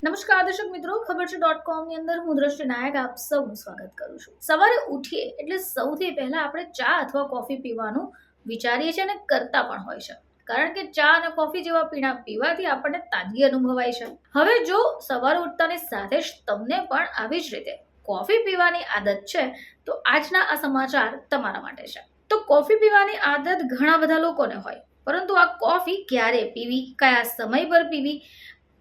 નમસ્કાર દર્શક મિત્રો, ખબર છે .com ની અંદર હું દ્રષ્ટિ નાયક આપ સૌનું સ્વાગત કરું છું. સવારે ઉઠીએ એટલે સૌથી પહેલા આપણે ચા અથવા કોફી પીવાનું વિચારીએ છીએ અને કરતા પણ હોય છે, કારણ કે ચા અને કોફી જેવા પીણા પીવાથી આપણને તાજગી અનુભવાય છે. હવે જો સવારે ઉઠતાની સાથે જ તમને પણ આવી જ રીતે કોફી પીવાની આદત છે તો આજના આ સમાચાર તમારા માટે છે. તો કોફી પીવાની આદત ઘણા બધા લોકોને હોય, પરંતુ આ કોફી ક્યારે પીવી, કયા સમય પર પીવી,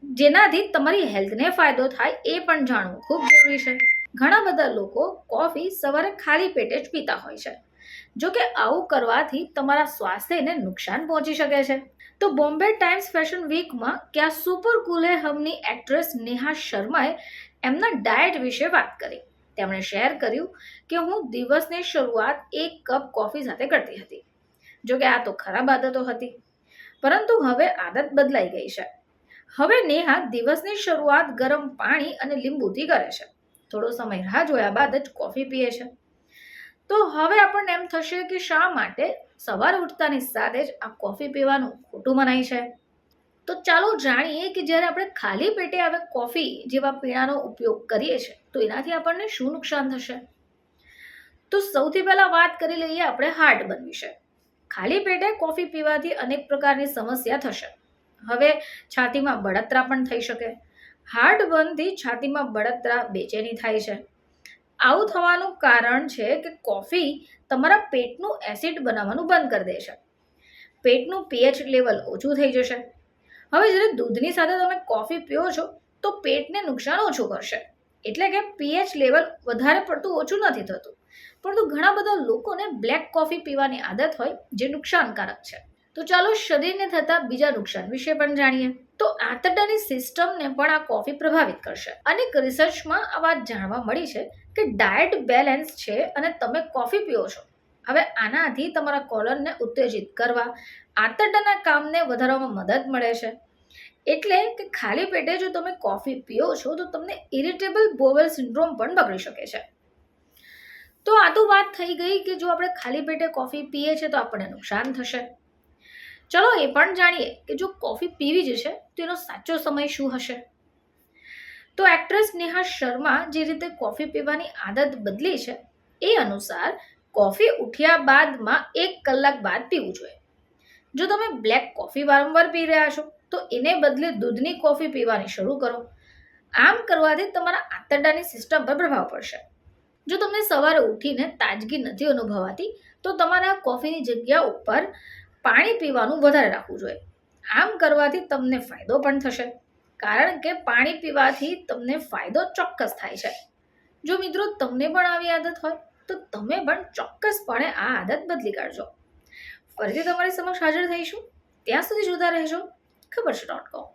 જેનાથી તમારી હેલ્થને ફાયદો થાય એ પણ જાણવું ખૂબ જરૂરી છે. ઘણા બધા લોકો કોફી સવારે ખાલી પેટે જ પીતા હોય છે. જો કે આવું કરવાથી તમારા સ્વાસ્થ્યને નુકસાન પહોંચી શકે છે. તો બોમ્બે ટાઈમ્સ ફેશન વીકમાં ક્યાં સુપર કુલે હમની એક્ટ્રેસ નેહા શર્માએ એમના ડાયટ વિશે વાત કરી. તેમણે શેર કર્યું કે હું દિવસની શરૂઆત એક કપ કોફી સાથે કરતી હતી. જો કે આ તો ખરાબ આદતો હતી, પરંતુ હવે આદત બદલાઈ ગઈ છે. હવે નેહા દિવસની શરૂઆત ગરમ પાણી અને લીંબુથી કરે છે. થોડો સમય રાહ જોયા બાદ જ કોફી પીએ છે. તો હવે આપણને એમ થશે કે શા માટે સવારે ઉઠતાની સાથે જ આ કોફી પીવાનું ખોટું મનાય છે. તો ચાલો જાણીએ કે જ્યારે આપણે ખાલી પેટે આવે કોફી જેવા પીણાનો ઉપયોગ કરીએ છીએ તો એનાથી આપણને શું નુકસાન થશે. તો સૌથી પહેલા વાત કરી લઈએ આપણે હાર્ટબર્ન વિશે. ખાલી પેટે કોફી પીવાથી અનેક પ્રકારની સમસ્યા થશે. હવે છાતીમાં બળતરા પણ થઈ શકે. હાર્ટબર્નથી છાતીમાં બળતરા, બેચેની થાય છે. આવું થવાનું કારણ છે કે કોફી તમારા પેટનું એસિડ બનાવવાનું બંધ કરી દે છે. પેટનું પીએચ લેવલ ઓછું થઈ જશે. હવે જ્યારે દૂધની સાથે તમે કોફી પીઓ છો તો પેટને નુકસાન ઓછું કરશે, એટલે કે પીએચ લેવલ વધારે પડતું ઓછું નથી થતું. પરંતુ ઘણા બધા લોકોને બ્લેક કોફી પીવાની આદત હોય જે નુકસાનકારક છે. તો ચાલો શરીરને થતા બીજા નુકસાન વિશે પણ જાણીએ. તો આંતરડાની સિસ્ટમને પણ આ કોફી પ્રભાવિત કરશે. અનેક રિસર્ચમાં આ વાત જાણવા મળી છે કે ડાયટ બેલેન્સ છે અને તમે કોફી પીઓ છો. હવે આનાથી તમારા કોલનને ઉત્તેજિત કરવા, આંતરડાના કામને વધારવામાં મદદ મળે છે. એટલે કે ખાલી પેટે જો તમે કોફી પીઓ છો તો તમને ઇરિટેબલ બોવેલ સિન્ડ્રોમ પણ બગડી શકે છે. તો આ તો વાત થઈ ગઈ કે જો આપણે ખાલી પેટે કોફી પીએ છીએ તો આપણને નુકસાન થશે. ચલો એ પણ જાણીએ કે જો કોફી પીવી જ છે તો એનો સાચો સમય શું હશે. તો એક્ટ્રેસ નેહા શર્મા જે રીતે કોફી પીવાની આદત બદલી છે એ અનુસાર કોફી ઉઠ્યા બાદમાં 1 કલાક બાદ પીવું જોઈએ. જો તમે બ્લેક કોફી વારંવાર પી રહ્યા છો તો એને બદલે દૂધની કોફી પીવાની શરૂ કરો. આમ કરવાથી તમારા આંતરડાની સિસ્ટમ પર પ્રભાવ પડશે. જો તમને સવારે ઉઠીને તાજગી નથી અનુભવાતી તો તમારા કોફીની જગ્યા ઉપર પાણી પીવાનું વધારે રાખવું જોઈએ. આમ કરવાથી તમને ફાયદો પણ થશે, કારણ કે પાણી પીવાથી તમને ફાયદો ચોક્કસ થાય છે. જો મિત્રો તમને પણ આવી આદત હોય તો તમે પણ ચોક્કસપણે આ આદત બદલી કાઢજો. ફરીથી તમારી સમક્ષ હાજર થઈશું. ત્યાં સુધી જોતા રહેજો ખબર છે .com.